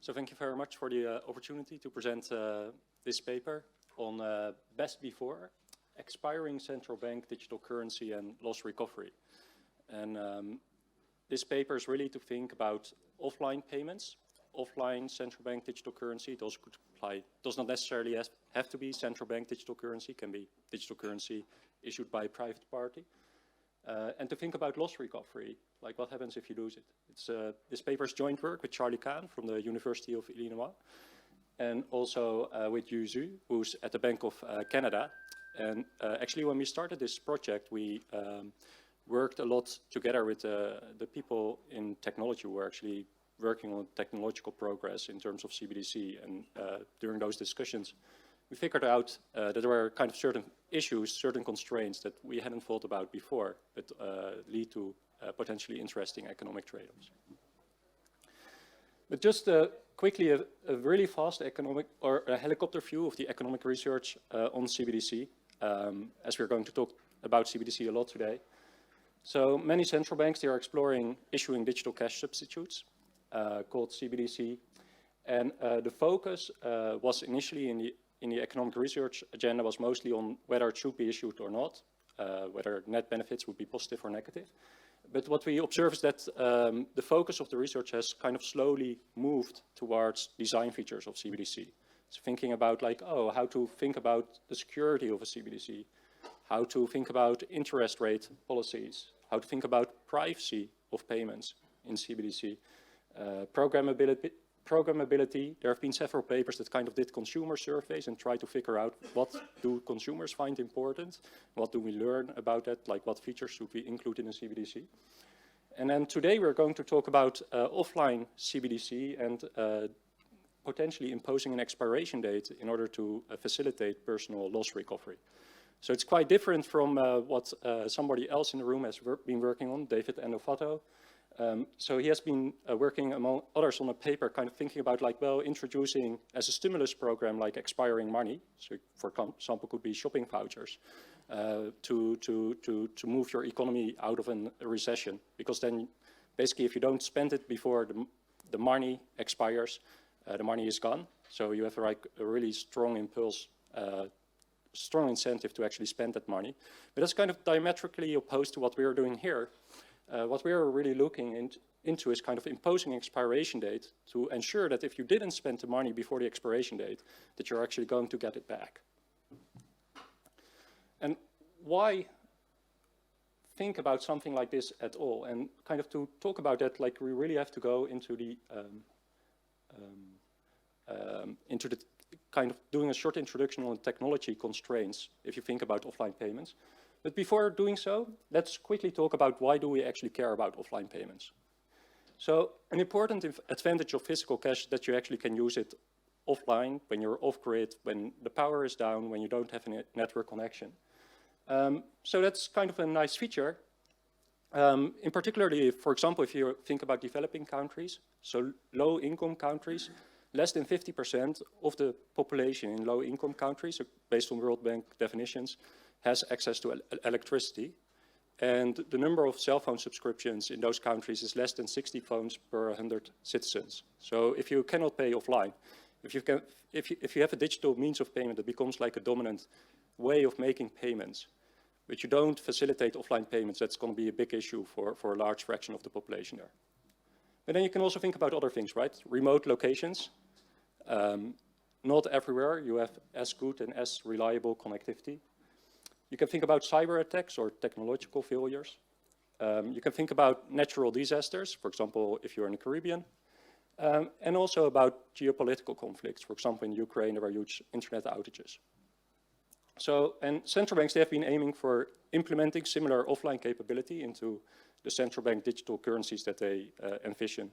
So thank you very much for the opportunity to present this paper on best before, expiring central bank digital currency and loss recovery. And this paper is really to think about offline payments, offline central bank digital currency. Those could apply, does not necessarily have to be central bank digital currency, can be digital currency issued by a private party. And to think about loss recovery, like what happens if you lose it. It's, this paper is joint work with Charlie Kahn from the University of Illinois, and also with Yu Zhu, who's at the Bank of Canada. And actually, when we started this project, we worked a lot together with the people in technology who were actually working on technological progress in terms of CBDC. And during those discussions, we figured out that there were kind of certain issues, certain constraints that we hadn't thought about before, but lead to potentially interesting economic trade-offs. But just quickly, a really fast economic, or a helicopter view of the economic research on CBDC, as we're going to talk about CBDC a lot today. So many central banks, they are exploring issuing digital cash substitutes called CBDC. And the focus was initially in the economic research agenda was mostly on whether it should be issued or not, whether net benefits would be positive or negative. But what we observe is that the focus of the research has kind of slowly moved towards design features of CBDC. So thinking about like, oh, how to think about the security of a CBDC, how to think about interest rate policies, how to think about privacy of payments in CBDC, programmability. There have been several papers that kind of did consumer surveys and tried to figure out what do consumers find important, what do we learn about that, like what features should we include in a CBDC. And then today we're going to talk about offline CBDC and potentially imposing an expiration date in order to facilitate personal loss recovery. So it's quite different from what somebody else in the room has been working on, David Endofato. So he has been working among others on a paper kind of thinking about like, well, introducing as a stimulus program like expiring money, so for example could be shopping vouchers, to move your economy out of a recession. Because then basically if you don't spend it before the money expires, the money is gone. So you have like a really strong impulse, strong incentive to actually spend that money. But that's kind of diametrically opposed to what we are doing here. What we are really looking into is kind of imposing an expiration date to ensure that if you didn't spend the money before the expiration date, that you're actually going to get it back. And why think about something like this at all? And kind of to talk about that, like we really have to go into the kind of doing a short introduction on technology constraints if you think about offline payments. But before doing so, let's quickly talk about why do we actually care about offline payments. So an important advantage of physical cash is that you actually can use it offline, when you're off-grid, when the power is down, when you don't have a network connection. So that's kind of a nice feature. In particularly, for example, if you think about developing countries, so low-income countries, less than 50% of the population in low-income countries, based on World Bank definitions, has access to electricity. And the number of cell phone subscriptions in those countries is less than 60 phones per 100 citizens. So if you cannot pay offline, if you have a digital means of payment that becomes like a dominant way of making payments, but you don't facilitate offline payments, that's going to be a big issue for a large fraction of the population there. But then you can also think about other things, right? Remote locations. Not everywhere you have as good and as reliable connectivity. You can think about cyber attacks or technological failures. You can think about natural disasters, for example, if you're in the Caribbean. And also about geopolitical conflicts. For example, in Ukraine, there are huge internet outages. So, and central banks, they have been aiming for implementing similar offline capability into the central bank digital currencies that they envision.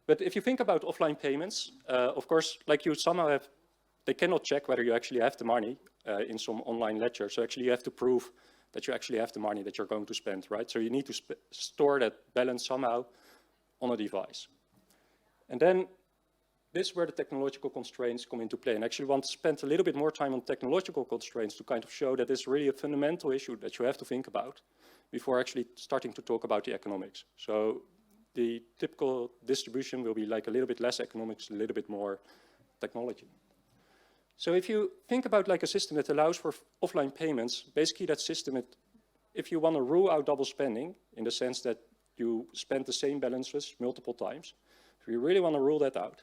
But if you think about offline payments, of course, like you somehow have, they cannot check whether you actually have the money in some online ledger. So actually you have to prove that you actually have the money that you're going to spend, right? So you need to store that balance somehow on a device. And then this is where the technological constraints come into play. And actually want to spend a little bit more time on technological constraints to kind of show that it's really a fundamental issue that you have to think about before actually starting to talk about the economics. So the typical distribution will be like a little bit less economics, a little bit more technology. So if you think about like a system that allows for offline payments, basically that system, if you want to rule out double spending in the sense that you spend the same balances multiple times, if you really want to rule that out,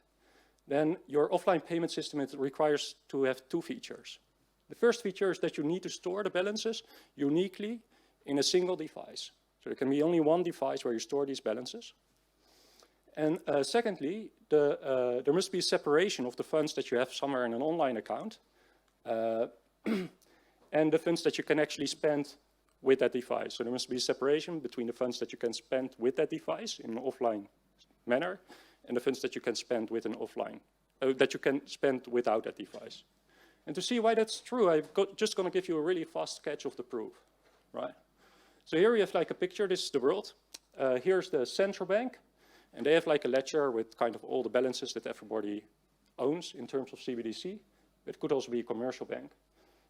then your offline payment system, it requires to have two features. The first feature is that you need to store the balances uniquely in a single device. So there can be only one device where you store these balances. And secondly, there must be a separation of the funds that you have somewhere in an online account and the funds that you can actually spend with that device. So there must be a separation between the funds that you can spend with that device in an offline manner and the funds that you can spend with an offline, that you can spend without that device. And to see why that's true, I'm just going to give you a really fast sketch of the proof, right? So here we have like a picture. This is the world. Here's the central bank. And they have like a ledger with kind of all the balances that everybody owns in terms of CBDC. It could also be a commercial bank.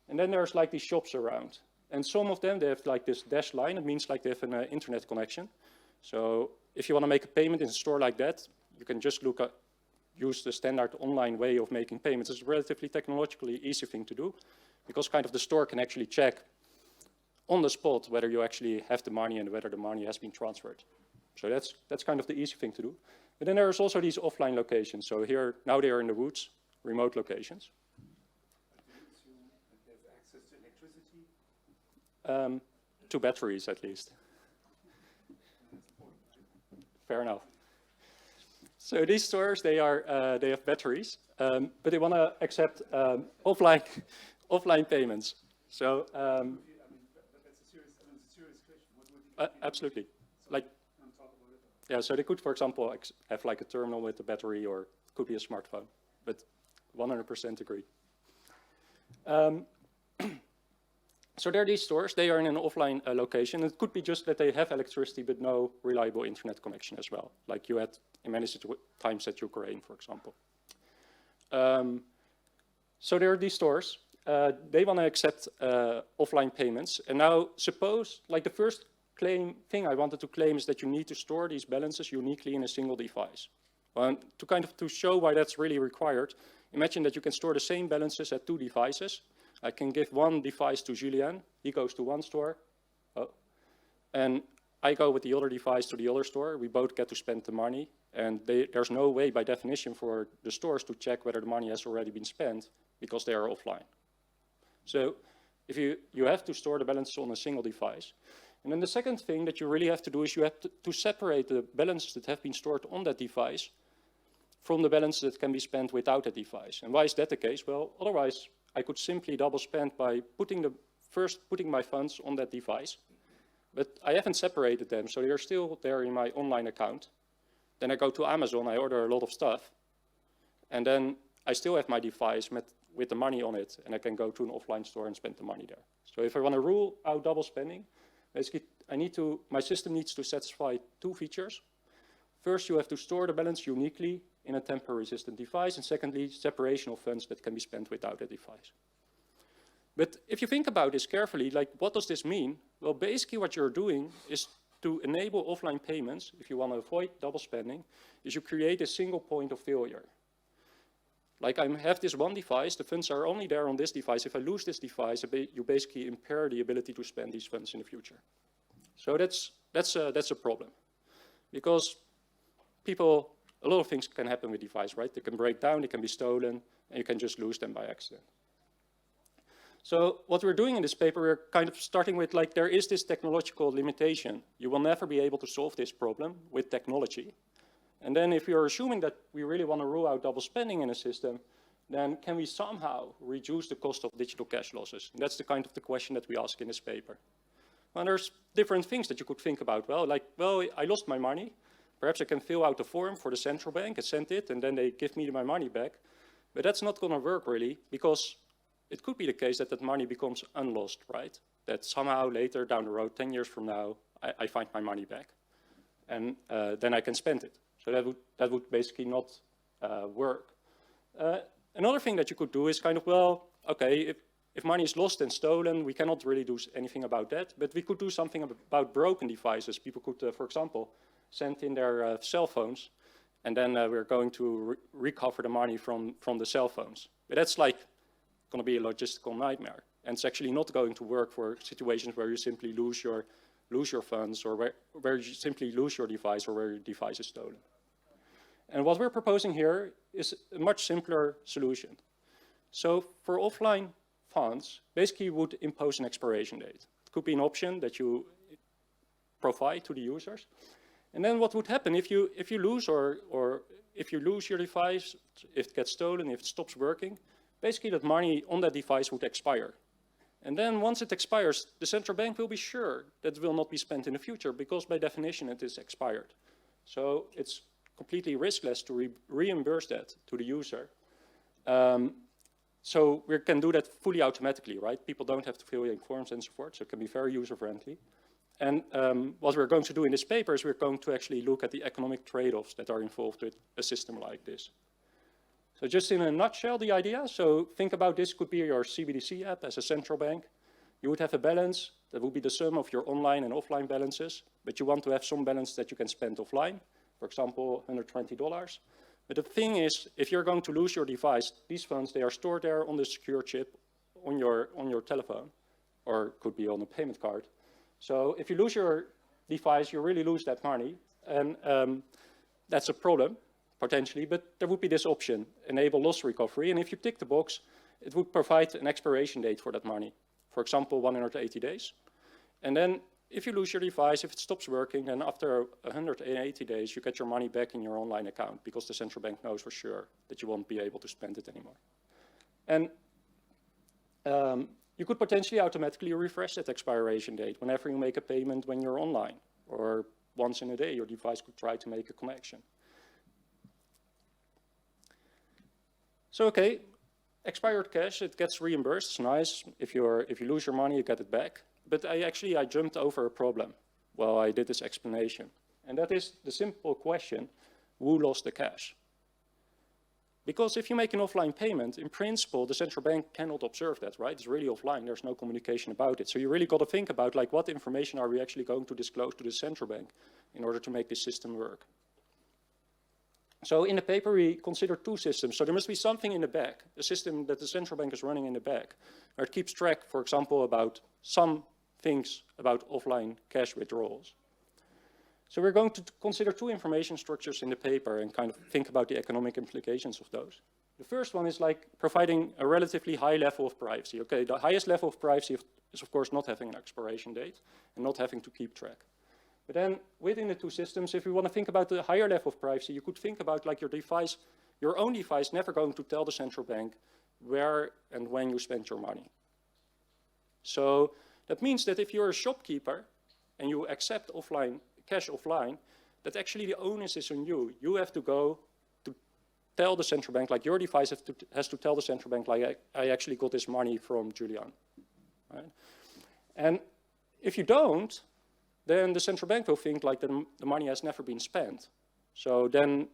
And then there's like these shops around. And some of them, they have like this dashed line. It means like they have an internet connection. So if you want to make a payment in a store like that, you can just use the standard online way of making payments. It's a relatively technologically easy thing to do because kind of the store can actually check on the spot whether you actually have the money and whether the money has been transferred. So that's kind of the easy thing to do. But then there's also these offline locations. So here, now they are in the woods, remote locations. Do you assume that there's access to electricity? To batteries, at least. Fair enough. So these stores, they have batteries, but they want to accept offline payments. So But that's a serious question. What would you absolutely. Like, yeah, so they could, for example, have like a terminal with a battery, or it could be a smartphone, but 100% agree. So there are these stores. They are in an offline location. It could be just that they have electricity but no reliable internet connection as well, like you had in many times at Ukraine, for example. So there are these stores. They want to accept offline payments. And now suppose, like the first thing I wanted to claim is that you need to store these balances uniquely in a single device. To show why that's really required, imagine that you can store the same balances at two devices. I can give one device to Julien, he goes to one store, and I go with the other device to the other store. We both get to spend the money, and there's no way by definition for the stores to check whether the money has already been spent because they are offline. So if you have to store the balances on a single device. And then the second thing that you really have to do is you have to separate the balances that have been stored on that device from the balances that can be spent without that device. And why is that the case? Well, otherwise I could simply double spend by putting my funds on that device, but I haven't separated them, so they're still there in my online account. Then I go to Amazon, I order a lot of stuff, and then I still have my device with the money on it, and I can go to an offline store and spend the money there. So if I want to rule out double spending, basically my system needs to satisfy two features. First, you have to store the balance uniquely in a tamper-resistant device, and secondly, separation of funds that can be spent without a device. But if you think about this carefully, like what does this mean? Well, basically what you're doing is to enable offline payments, if you want to avoid double spending, is you create a single point of failure. Like I have this one device, the funds are only there on this device. If I lose this device, you basically impair the ability to spend these funds in the future. So that's a problem. Because a lot of things can happen with device, right? They can break down, they can be stolen, and you can just lose them by accident. So what we're doing in this paper, we're kind of starting with like there is this technological limitation. You will never be able to solve this problem with technology. And then if you're assuming that we really want to rule out double spending in a system, then can we somehow reduce the cost of digital cash losses? And that's the kind of the question that we ask in this paper. Well, there's different things that you could think about. Well, I lost my money. Perhaps I can fill out a form for the central bank and send it, and then they give me my money back. But that's not going to work really, because it could be the case that that money becomes unlost, right? That somehow later down the road, 10 years from now, I find my money back. And then I can spend it. So that would basically not work. Another thing that you could do is kind of, well, okay, if money is lost and stolen, we cannot really do anything about that, but we could do something about broken devices. People could, for example, send in their cell phones, and then we're going to recover the money from the cell phones. But that's like going to be a logistical nightmare, and it's actually not going to work for situations where you simply lose your funds, or where you simply lose your device, or where your device is stolen. And what we're proposing here is a much simpler solution. So for offline funds, basically you would impose an expiration date. It could be an option that you provide to the users. And then what would happen if you lose or if you lose your device, if it gets stolen, if it stops working, basically that money on that device would expire. And then once it expires, the central bank will be sure that it will not be spent in the future, because by definition it is expired. So it's completely riskless to reimburse that to the user. So we can do that fully automatically, right? People don't have to fill in forms and so forth, so it can be very user-friendly. And what we're going to do in this paper is we're going to actually look at the economic trade-offs that are involved with a system like this. So just in a nutshell, the idea, so think about this could be your CBDC app as a central bank. You would have a balance that would be the sum of your online and offline balances, but you want to have some balance that you can spend offline, for example, $120. But the thing is, if you're going to lose your device, these funds, they are stored there on the secure chip on your telephone, or could be on a payment card. So if you lose your device, you really lose that money, and that's a problem, potentially, but there would be this option, enable loss recovery, and if you tick the box, it would provide an expiration date for that money, for example, 180 days. And then if you lose your device, if it stops working, then after 180 days, you get your money back in your online account, because the central bank knows for sure that you won't be able to spend it anymore. And you could potentially automatically refresh that expiration date whenever you make a payment when you're online, or once in a day your device could try to make a connection. So okay, expired cash, it gets reimbursed, it's nice. If you lose your money, you get it back. But I jumped over a problem while I did this explanation. And that is the simple question, who lost the cash? Because if you make an offline payment, in principle, the central bank cannot observe that, right? It's really offline, there's no communication about it. So you really got to think about, like, what information are we actually going to disclose to the central bank in order to make this system work? So in the paper, we consider two systems. So there must be something in the back, a system that the central bank is running in the back, where it keeps track, for example, about some things about offline cash withdrawals. So we're going to consider two information structures in the paper and kind of think about the economic implications of those. The first one is like providing a relatively high level of privacy. Okay, the highest level of privacy is of course not having an expiration date and not having to keep track. But then within the two systems, if we want to think about the higher level of privacy, you could think about like your own device never going to tell the central bank where and when you spend your money. So that means that if you're a shopkeeper and you accept cash offline, that actually the onus is on you. You have to go to tell the central bank, like your device has to tell the central bank, like I actually got this money from Julian. Right? And if you don't, then the central bank will think like the money has never been spent. So then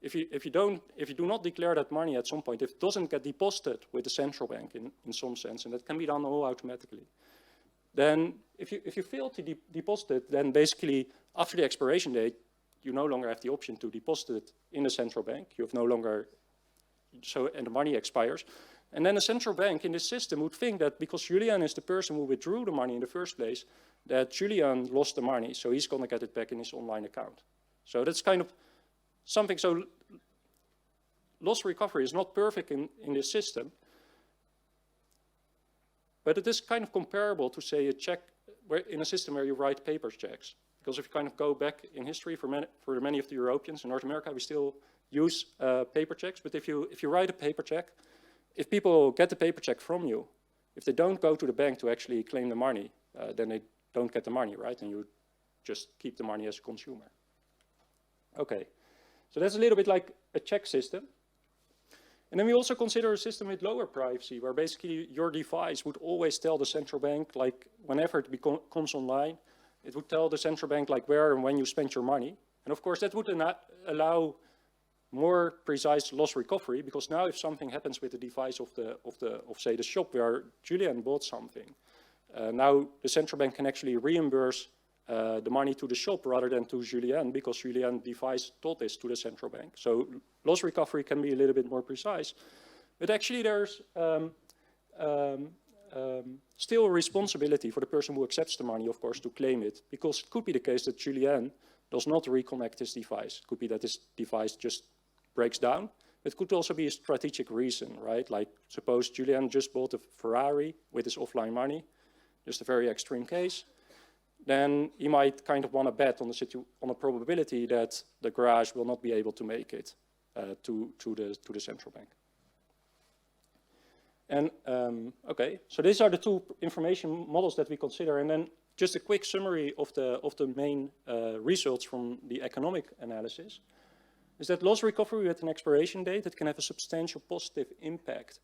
if you do not declare that money at some point, if it doesn't get deposited with the central bank in some sense, and that can be done all automatically, then if you fail to deposit it, then basically after the expiration date, you no longer have the option to deposit it in the central bank. You have no longer, and the money expires. And then the central bank in this system would think that because Julian is the person who withdrew the money in the first place, that Julian lost the money, so he's going to get it back in his online account. So that's kind of something, so loss recovery is not perfect in this system, but it is kind of comparable to, say, a check in a system where you write paper checks. Because if you kind of go back in history for many of the Europeans in North America, we still use paper checks. But if you write a paper check, if people get the paper check from you, if they don't go to the bank to actually claim the money, then they don't get the money, right? And you just keep the money as a consumer. Okay, so that's a little bit like a check system. And then we also consider a system with lower privacy, where basically your device would always tell the central bank, like whenever it comes online, it would tell the central bank like where and when you spent your money. And of course that would allow more precise loss recovery, because now if something happens with the device of say the shop where Julian bought something, now the central bank can actually reimburse the money to the shop rather than to Julien, because Julien devised taught this to the central bank. So loss recovery can be a little bit more precise. But actually there's still a responsibility for the person who accepts the money, of course, to claim it, because it could be the case that Julien does not reconnect his device. It could be that his device just breaks down. It could also be a strategic reason, right? Like suppose Julien just bought a Ferrari with his offline money, just a very extreme case. Then he might kind of want to bet on the probability that the garage will not be able to make it to the central bank. And okay, so these are the two information models that we consider, and then just a quick summary of the main results from the economic analysis is that loss recovery with an expiration date, it can have a substantial positive impact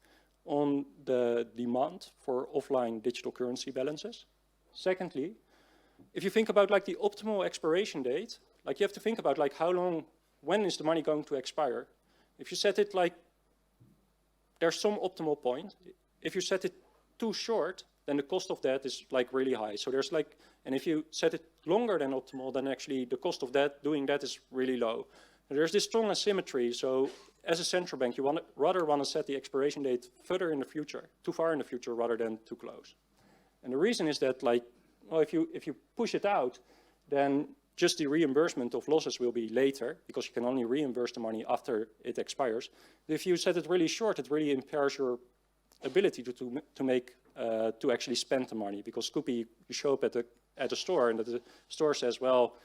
on the demand for offline digital currency balances. Secondly, if you think about like the optimal expiration date, like you have to think about like how long, when is the money going to expire? If you set it like, there's some optimal point. If you set it too short, then the cost of that is like really high. So there's like, and if you set it longer than optimal, then actually the cost of that, doing that is really low. And there's this strong asymmetry. So as a central bank, you rather want to set the expiration date further in the future, too far in the future rather than too close. And the reason is that like, well, if you push it out, then just the reimbursement of losses will be later because you can only reimburse the money after it expires. If you set it really short, it really impairs your ability to actually spend the money, because it could be you show up at a store and the store says, well,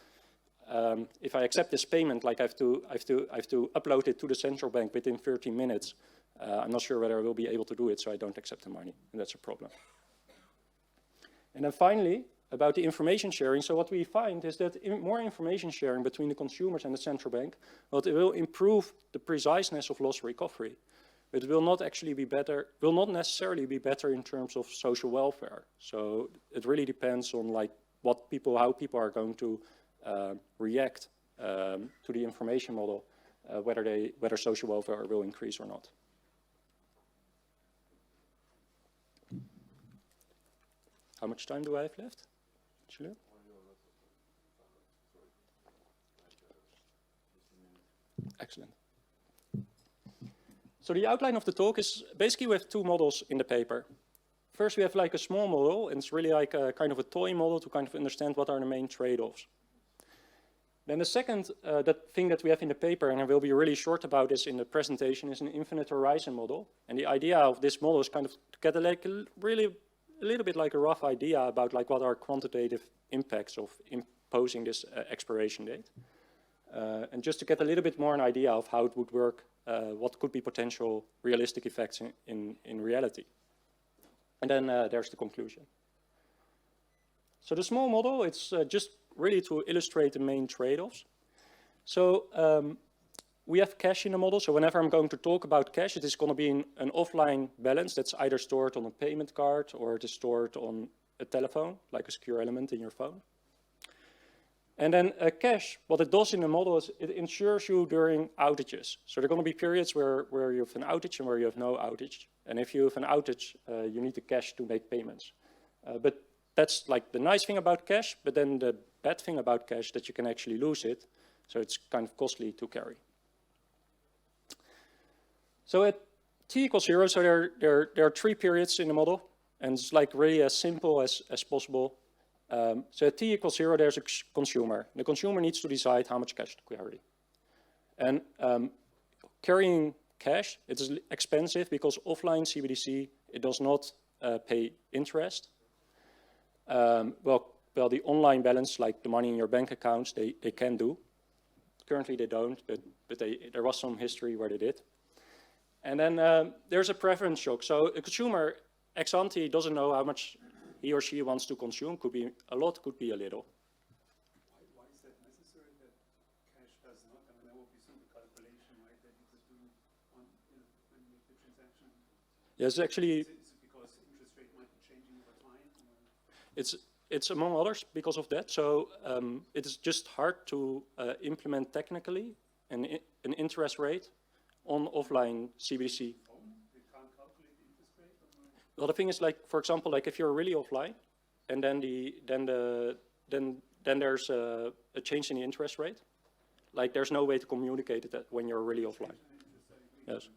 if I accept this payment, like I have to upload it to the central bank within 13 minutes. I'm not sure whether I will be able to do it, so I don't accept the money, and that's a problem. And then finally, about the information sharing. So what we find is that more information sharing between the consumers and the central bank, well, it will improve the preciseness of loss recovery. But it will not actually be better, will not necessarily be better in terms of social welfare. So it really depends on like how people are going to react to the information model, whether social welfare will increase or not. How much time do I have left? Julien? Excellent. So the outline of the talk is basically we have two models in the paper. First, we have like a small model, and it's really like a kind of a toy model to kind of understand what are the main trade-offs. Then the second thing that we have in the paper, and I will be really short about this in the presentation, is an infinite horizon model. And the idea of this model is kind of to get like a little bit like a rough idea about like what are quantitative impacts of imposing this expiration date. And just to get a little bit more an idea of how it would work, what could be potential realistic effects in reality. And then there's the conclusion. So the small model, it's just really to illustrate the main trade-offs. So we have cash in the model. So whenever I'm going to talk about cash, it is going to be an offline balance that's either stored on a payment card or it is stored on a telephone, like a secure element in your phone. And then cash, what it does in the model is it insures you during outages. So there are going to be periods where you have an outage and where you have no outage. And if you have an outage, you need the cash to make payments. But that's like the nice thing about cash, but then the bad thing about cash that you can actually lose it. So it's kind of costly to carry. So at t equals 0, so there are 3 periods in the model. And it's like really as simple as possible. So at t equals 0, there's a consumer. The consumer needs to decide how much cash to carry. And carrying cash, it is expensive because offline CBDC, it does not pay interest. Well, the online balance, like the money in your bank accounts, they can do. Currently they don't, but there was some history where they did. And then there's a preference shock. So a consumer ex ante doesn't know how much he or she wants to consume. Could be a lot, could be a little. Why is that necessary that cash does not? I mean, there will be some calculation, right, that you could do when you make the transaction. Yes, actually. Is it because interest rate might be changing over time? Or? It's among others because of that. So it is just hard to implement technically an interest rate on offline CBDC. You can't calculate the interest rate? Or? Well, the thing is, like, for example, like if you're really offline, and then then there's a change in the interest rate. Like there's no way to communicate it when you're really offline. Yes.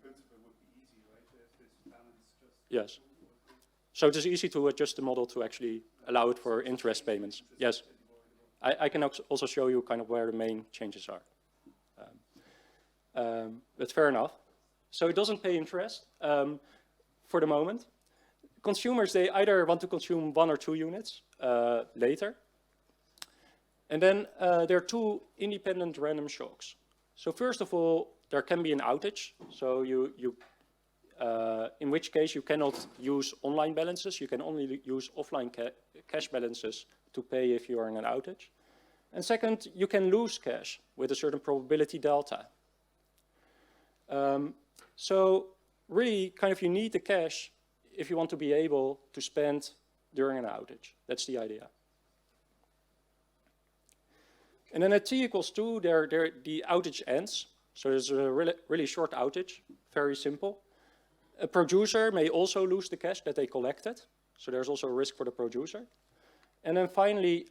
Yes. So it is easy to adjust the model to actually allow it for interest payments. Yes. I can also show you kind of where the main changes are. That's fair enough. So it doesn't pay interest for the moment. Consumers, they either want to consume 1 or 2 units later. And then there are 2 independent random shocks. So first of all, there can be an outage. So in which case you cannot use online balances. You can only use offline cash balances to pay if you are in an outage. And second, you can lose cash with a certain probability delta. So really, kind of you need the cash if you want to be able to spend during an outage. That's the idea. And then at t equals 2, the outage ends. So there's a really short outage, very simple. A producer may also lose the cash that they collected. So there's also a risk for the producer. And then finally,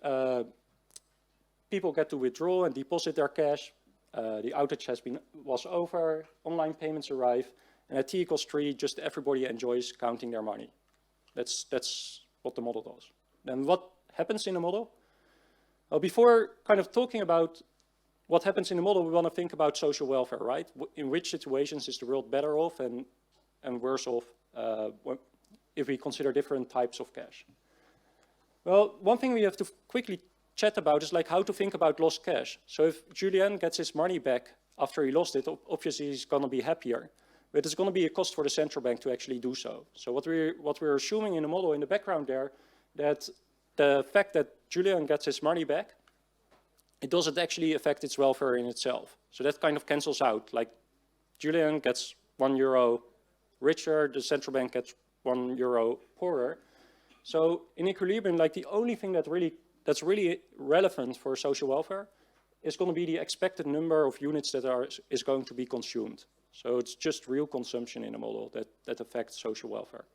people get to withdraw and deposit their cash. The outage was over, online payments arrive, and at t equals 3, just everybody enjoys counting their money. That's what the model does. Then what happens in the model? Well, before kind of talking about what happens in the model, we want to think about social welfare, right? In which situations is the world better off and worse off if we consider different types of cash? Well, one thing we have to quickly chat about is like how to think about lost cash. So if Julien gets his money back after he lost it, obviously he's going to be happier. But it's going to be a cost for the central bank to actually do so. So what we're assuming in the model in the background there, that the fact that Julien gets his money back, it doesn't actually affect its welfare in itself. So that kind of cancels out. Like Julien gets €1 richer, the central bank gets €1 poorer. So in equilibrium, like the only thing that's really relevant for social welfare is going to be the expected number of units that is going to be consumed. So it's just real consumption in the model that affects social welfare.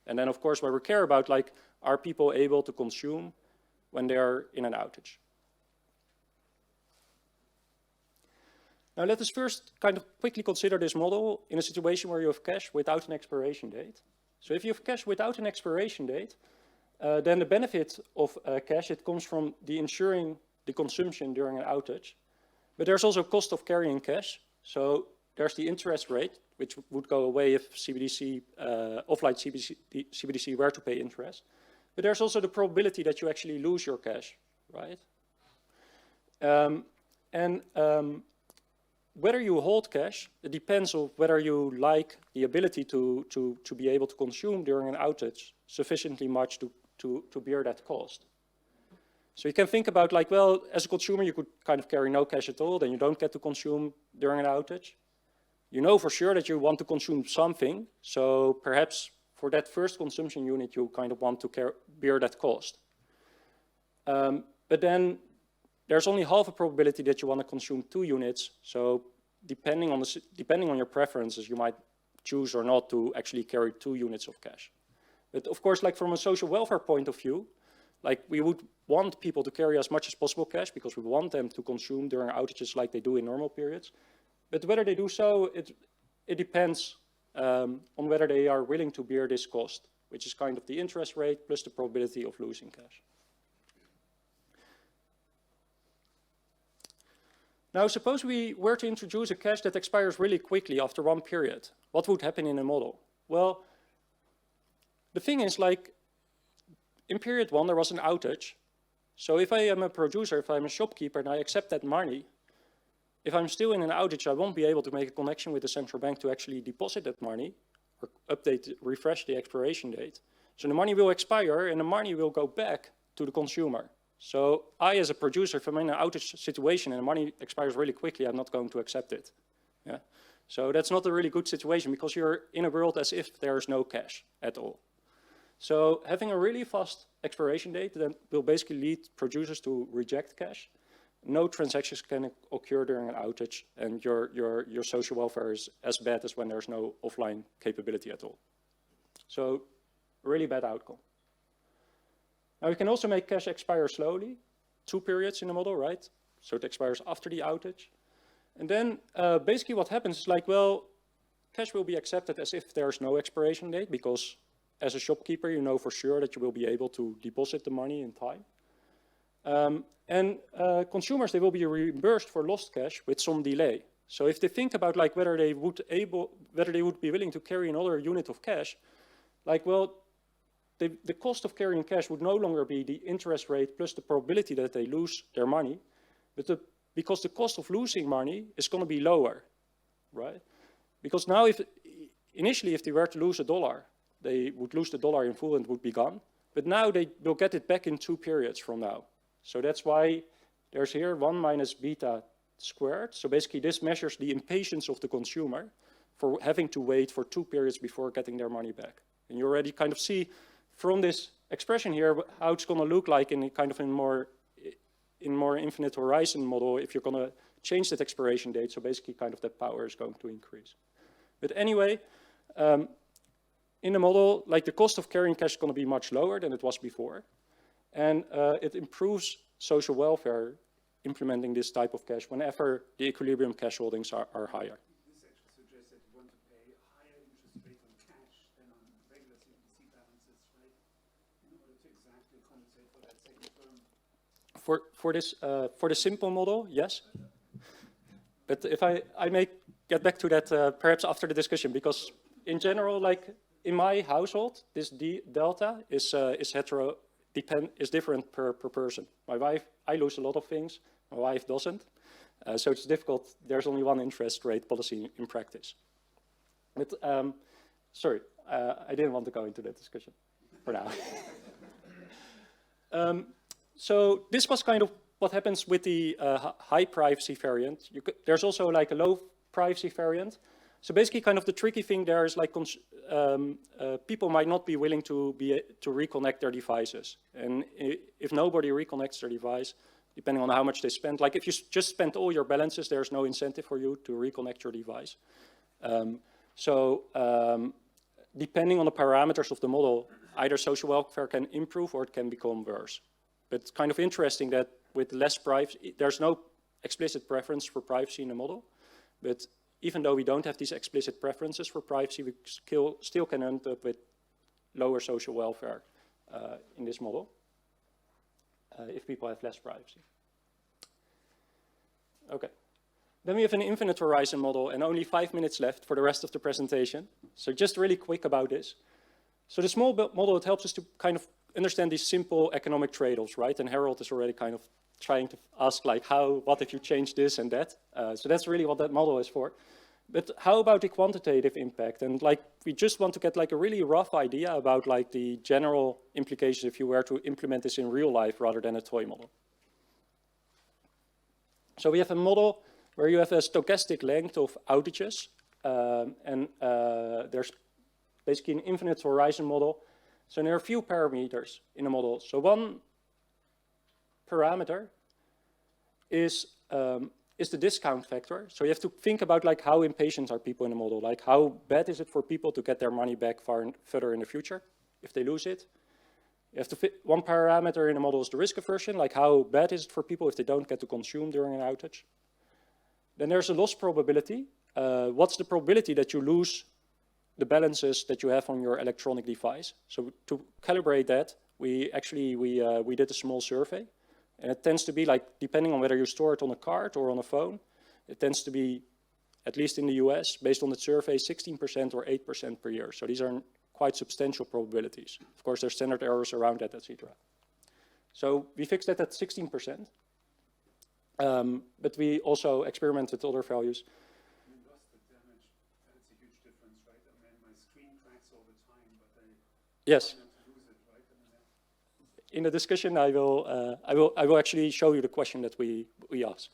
And then of course, what we care about, like, are people able to consume when they're in an outage? Now let us first kind of quickly consider this model in a situation where you have cash without an expiration date. So if you have cash without an expiration date, then the benefit of cash, it comes from the ensuring the consumption during an outage. But there's also cost of carrying cash. So there's the interest rate, which would go away if CBDC, offline CBDC were to pay interest. But there's also the probability that you actually lose your cash, right? Whether you hold cash, it depends on whether you like the ability to be able to consume during an outage sufficiently much to bear that cost. So you can think about like, well, as a consumer, you could kind of carry no cash at all, then you don't get to consume during an outage. You know for sure that you want to consume something, so perhaps for that first consumption unit, you kind of want to bear that cost. But then there's only half a probability that you want to consume 2 units, so depending on your preferences, you might choose or not to actually carry 2 units of cash. But of course, like from a social welfare point of view, like we would want people to carry as much as possible cash because we want them to consume during outages like they do in normal periods. But whether they do so, it depends on whether they are willing to bear this cost, which is kind of the interest rate plus the probability of losing cash. Now, suppose we were to introduce a cash that expires really quickly after 1 period. What would happen in the model? Well, the thing is, like, in period 1, there was an outage. So if I am a producer, if I'm a shopkeeper and I accept that money, if I'm still in an outage, I won't be able to make a connection with the central bank to actually deposit that money or refresh the expiration date. So the money will expire and the money will go back to the consumer. So I, as a producer, if I'm in an outage situation and the money expires really quickly, I'm not going to accept it. Yeah? So that's not a really good situation because you're in a world as if there's no cash at all. So having a really fast expiration date then will basically lead producers to reject cash. No transactions can occur during an outage, and your social welfare is as bad as when there's no offline capability at all. So really bad outcome. Now we can also make cash expire slowly. 2 periods in the model, right? So it expires after the outage. And then basically what happens is like, well, cash will be accepted as if there's no expiration date, because as a shopkeeper, you know for sure that you will be able to deposit the money in time. Consumers, they will be reimbursed for lost cash with some delay. So if they think about like whether they would be willing to carry another unit of cash, like, well, the cost of carrying cash would no longer be the interest rate plus the probability that they lose their money, but because the cost of losing money is going to be lower, right? Because now initially if they were to lose $1, they would lose the dollar in full and would be gone. But now they will get it back in 2 periods from now. So that's why there's here 1 minus beta squared. So basically this measures the impatience of the consumer for having to wait for 2 periods before getting their money back. And you already kind of see from this expression here how it's going to look like in kind of in more infinite horizon model if you're going to change that expiration date. So basically kind of that power is going to increase. But anyway, in the model, like the cost of carrying cash is going to be much lower than it was before. And it improves social welfare implementing this type of cash whenever the equilibrium cash holdings are higher. This actually suggests that you want to pay a higher interest rate on cash than on regular CBDC balances, right? In order to exactly compensate for that second term. For the simple model, yes. But if I may get back to that perhaps after the discussion, because in general, like in my household, this delta is different per person. My wife, I lose a lot of things. My wife doesn't. So it's difficult. There's only one interest rate policy in practice. But sorry, I didn't want to go into that discussion for now. So this was kind of what happens with the high privacy variant. There's also like a low privacy variant. So basically kind of the tricky thing there is like people might not be willing to reconnect their devices. And if nobody reconnects their device, depending on how much they spend, like if you just spend all your balances, there's no incentive for you to reconnect your device. Depending on the parameters of the model, either social welfare can improve or it can become worse. But it's kind of interesting that with less privacy, there's no explicit preference for privacy in the model. But even though we don't have these explicit preferences for privacy, we still can end up with lower social welfare in this model if people have less privacy. Okay. Then we have an infinite horizon model and only 5 minutes left for the rest of the presentation. So just really quick about this. So the small model, it helps us to kind of understand these simple economic trade-offs, right? And Harold is already kind of trying to ask like what if you change this and that? So that's really what that model is for. But how about the quantitative impact? And like we just want to get like a really rough idea about like the general implications if you were to implement this in real life rather than a toy model. So we have a model where you have a stochastic length of outages, there's basically an infinite horizon model. So there are a few parameters in the model. So one parameter is the discount factor. So you have to think about like how impatient are people in the model, like how bad is it for people to get their money back further in the future if they lose it. You have to fit one parameter in the model is the risk aversion, like how bad is it for people if they don't get to consume during an outage. Then there's a loss probability. What's the probability that you lose the balances that you have on your electronic device? So to calibrate that, we did a small survey. And it tends to be like, depending on whether you store it on a card or on a phone, it tends to be, at least in the US, based on the survey, 16% or 8% per year. So these are quite substantial probabilities. Of course, there's standard errors around that, etc. So we fixed that at 16%. But we also experiment with other values. You lost the damage. That's a huge difference, right? I mean, my screen cracks all the time, but I yes. try not to lose it, right? I mean, In the discussion, I will actually show you the question that we asked.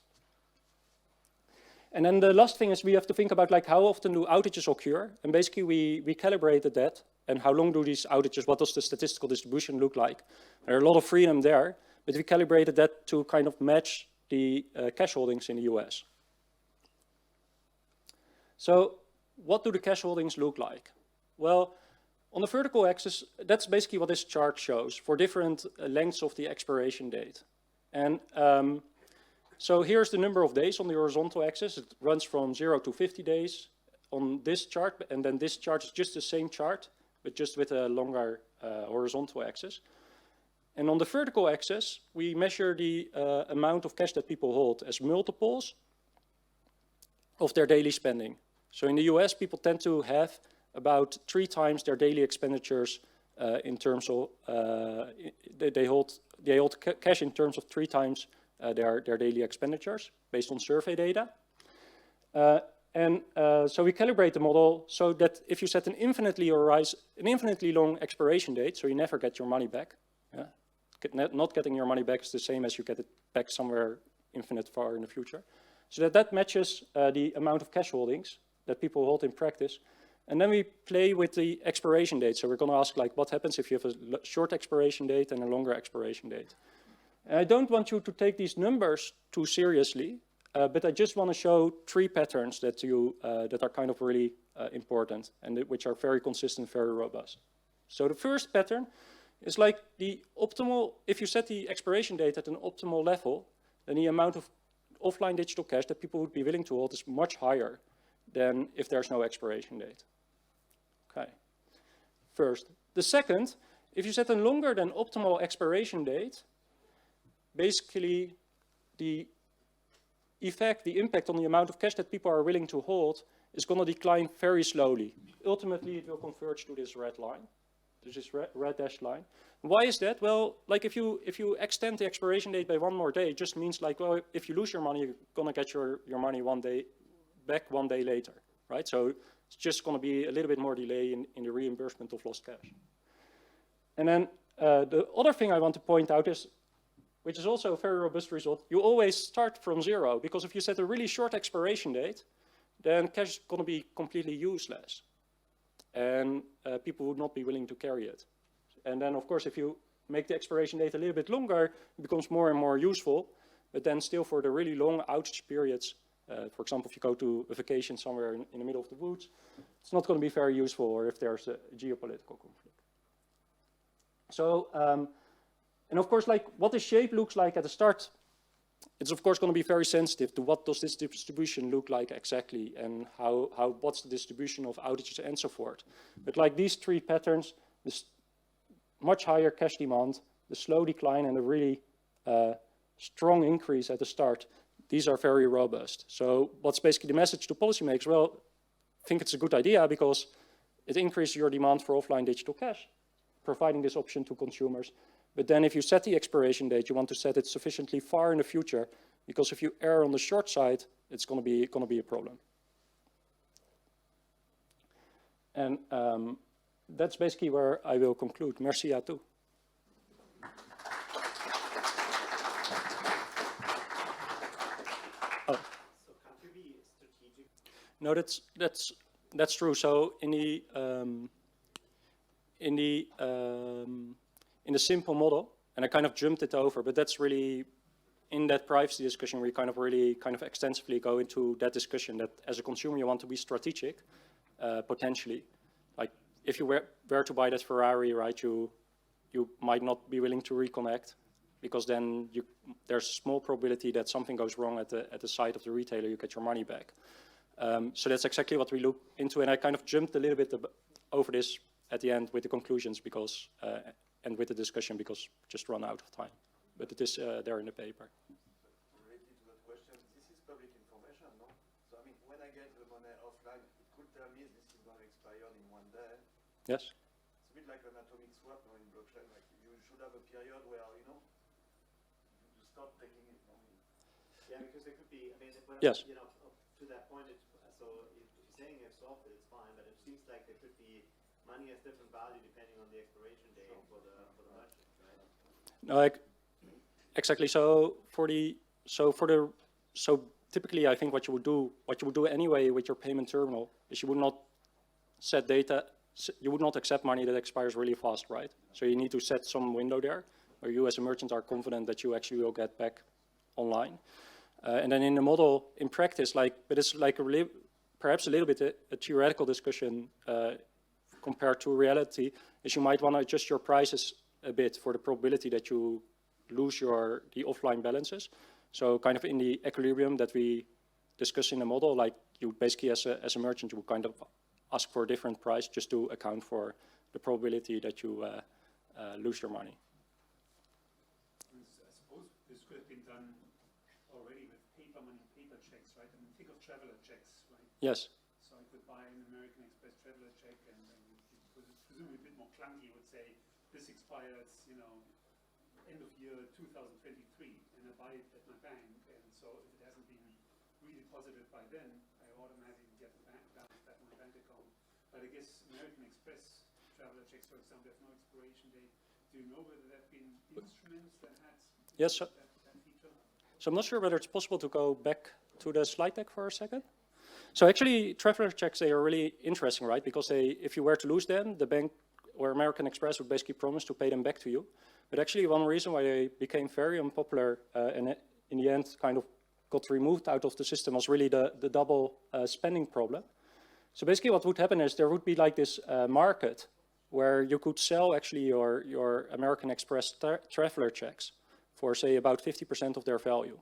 And then the last thing is we have to think about like how often do outages occur, and basically we calibrated that, and how long do these outages, what does the statistical distribution look like? There are a lot of freedom there, but we calibrated that to kind of match the cash holdings in the US. So what do the cash holdings look like? Well, on the vertical axis, that's basically what this chart shows for different lengths of the expiration date. And so here's the number of days on the horizontal axis. It runs from 0 to 50 days on this chart, and then this chart is just the same chart, but just with a longer horizontal axis. And on the vertical axis, we measure the amount of cash that people hold as multiples of their daily spending. So in the US, people tend to have about 3 times their daily expenditures in terms of, they hold cash in terms of 3 times their daily expenditures based on survey data. So we calibrate the model so that if you set an infinitely long expiration date, so you never get your money back. Not getting your money back is the same as you get it back somewhere infinite far in the future. So that matches the amount of cash holdings that people hold in practice. And then we play with the expiration date. So we're going to ask, like, what happens if you have a short expiration date and a longer expiration date? And I don't want you to take these numbers too seriously, but I just want to show 3 patterns that that are kind of really important and which are very consistent, very robust. So the first pattern is like the optimal, if you set the expiration date at an optimal level, then the amount of offline digital cash that people would be willing to hold is much higher than if there's no expiration date. Okay, first. The second, if you set a longer than optimal expiration date, basically the impact on the amount of cash that people are willing to hold is going to decline very slowly. Ultimately, it will converge to this red line, to this red dashed line. Why is that? Well, like if you extend the expiration date by 1 more day, it just means like, well, if you lose your money, you're going to get your money back 1 day later, right? So it's just going to be a little bit more delay in the reimbursement of lost cash. And then the other thing I want to point out is, which is also a very robust result, you always start from 0, because if you set a really short expiration date, then cash is going to be completely useless. And people would not be willing to carry it. And then, of course, if you make the expiration date a little bit longer, it becomes more and more useful. But then still for the really long outage periods, for example, if you go to a vacation somewhere in the middle of the woods, it's not going to be very useful, or if there's a geopolitical conflict. So, and of course, like what the shape looks like at the start, it's of course going to be very sensitive to what does this distribution look like exactly, and what's the distribution of outages and so forth. But like these 3 patterns, this much higher cash demand, the slow decline, and a really strong increase at the start, these are very robust. So what's basically the message to policymakers? Well, I think it's a good idea because it increases your demand for offline digital cash, providing this option to consumers. But then if you set the expiration date, you want to set it sufficiently far in the future, because if you err on the short side, it's going to be a problem. And that's basically where I will conclude. Merci à tous. Oh. So can't you be strategic? No, that's true. So in the simple model, and I kind of jumped it over, but that's really in that privacy discussion, we really extensively go into that discussion that as a consumer you want to be strategic, potentially. Like if you were to buy that Ferrari, right, you might not be willing to reconnect, because then there's a small probability that something goes wrong at the site of the retailer, you get your money back. So that's exactly what we look into, and I kind of jumped a little bit over this at the end with the conclusions because and with the discussion because just run out of time. But it is there in the paper. Related to that question, this is public information, no? So I mean, when I get the money offline, it could tell me this is going to expire in 1 day. Yes. It's a bit like an atomic swap in blockchain. Like you should have a period where you stop taking it. Yeah, because there could be. I mean, when Yes. To that point, so if you're saying it's off, it's fine. But it seems like there could be money has different value depending on the expiration date for the merchant, right? No, exactly. So typically, I think what you would do anyway with your payment terminal is you would not set data. You would not accept money that expires really fast, right? So you need to set some window there where you as a merchant are confident that you actually will get back online. And then in the model, in practice, but it's like perhaps a little bit a theoretical discussion compared to reality, is you might want to adjust your prices a bit for the probability that you lose the offline balances. So kind of in the equilibrium that we discuss in the model, like you basically as a merchant, you would kind of ask for a different price just to account for the probability that you lose your money. I suppose this could have been done already with paper money, paper checks, right? I mean, think of traveler checks, right? Yes. So I could buy an American Express traveler check, and presumably a bit more clunky, would say this expires, you know, end of year 2023, and I buy it at my bank, and so if it hasn't been redeposited by then, I automatically get the balance back in my bank account. But I guess American Express traveler checks, for example, have no expiration date. Do you know whether there have been instruments that had Yes. that feature? So I'm not sure whether it's possible to go back to the slide deck for a second. So actually, traveler checks, they are really interesting, right? Because if you were to lose them, the bank or American Express would basically promise to pay them back to you. But actually, one reason why they became very unpopular and in the end kind of got removed out of the system was really the double spending problem. So basically what would happen is there would be like this market where you could sell actually your American Express traveler checks for, say, about 50% of their value.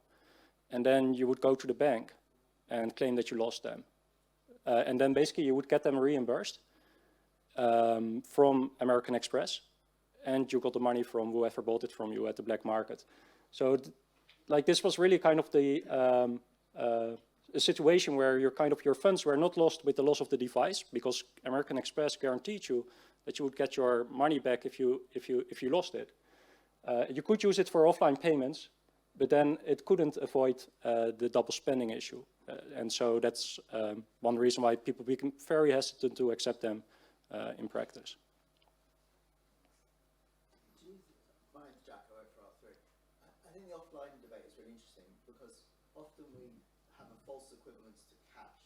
And then you would go to the bank and claim that you lost them. And then basically you would get them reimbursed from American Express, and you got the money from whoever bought it from you at the black market. So like this was really kind of a situation where your funds were not lost with the loss of the device, because American Express guaranteed you that you would get your money back if you lost it. You could use it for offline payments, but then it couldn't avoid the double spending issue. And so that's one reason why people become very hesitant to accept them in practice. I think the offline debate is really interesting because often we have a false equivalence to cash.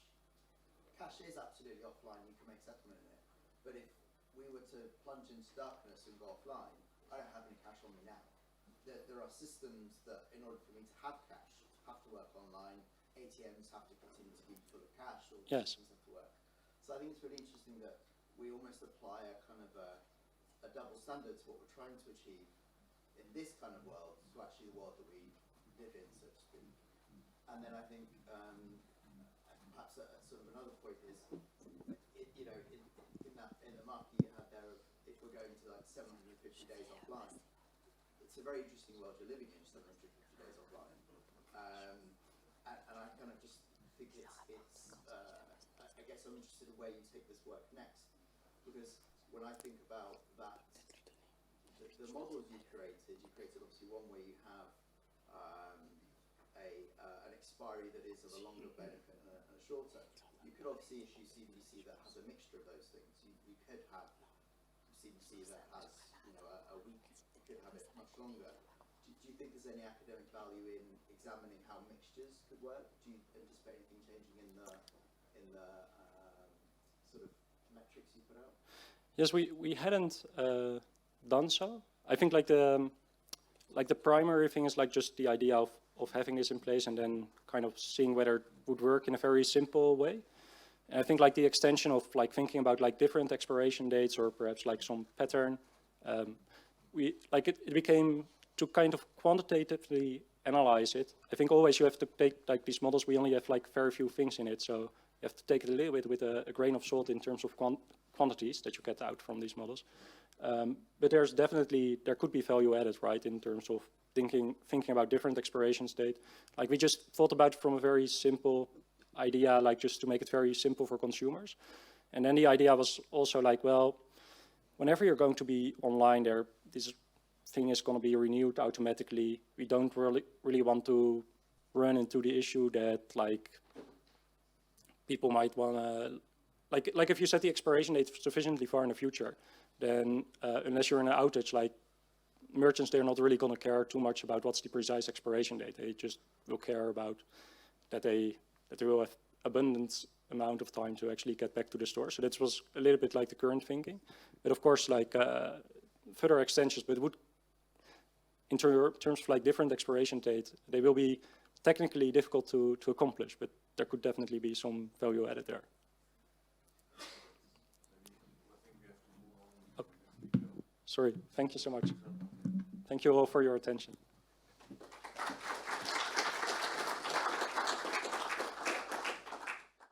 Cash is absolutely offline, you can make settlement in it. But if we were to plunge into darkness and go offline, I don't have any cash on me now. There are systems that, in order for me to have cash, have to work online. ATMs have to continue to be full of cash, or yes. systems have to work. So I think it's really interesting that we almost apply a kind of a double standard to what we're trying to achieve in this kind of world to actually the world that we live in, so to speak. And then I think perhaps sort of another point is, you know, in the market you had there, if we're going to like 750 days offline, it's a very interesting world you're living in, 750 days offline. And I kind of just think it's I guess I'm interested in where you take this work next, because when I think about that, the models you created obviously one where you have an expiry that is of a longer benefit and a shorter. You could obviously issue CBDC that has a mixture of those things. You could have CBDC that has, you know, a week. You could have it much longer. Do you think there's any academic value in examining how mixtures could work? Do you anticipate anything changing in the sort of metrics you put out? Yes, we hadn't done so. I think like the primary thing is like just the idea of having this in place and then kind of seeing whether it would work in a very simple way. And I think like the extension of like thinking about like different expiration dates or perhaps like some pattern, it became to kind of quantitatively analyze it. I think always you have to take like these models, we only have like very few things in it, so you have to take it a little bit with a grain of salt in terms of quantities that you get out from these models. But there could be value added, right, in terms of thinking about different expiration date. Like we just thought about it from a very simple idea, like just to make it very simple for consumers. And then the idea was also like, well, whenever you're going to be online there, this thing is going to be renewed automatically. We don't really want to run into the issue that like people might want to, like if you set the expiration date sufficiently far in the future, then unless you're in an outage, like merchants, they're not really going to care too much about what's the precise expiration date. They just will care about that they will have abundant amount of time to actually get back to the store. So that was a little bit like the current thinking. But of course, like further extensions, but it would, in terms of like different expiration dates, they will be technically difficult to accomplish, but there could definitely be some value added there. Sorry, thank you so much. Thank you all for your attention.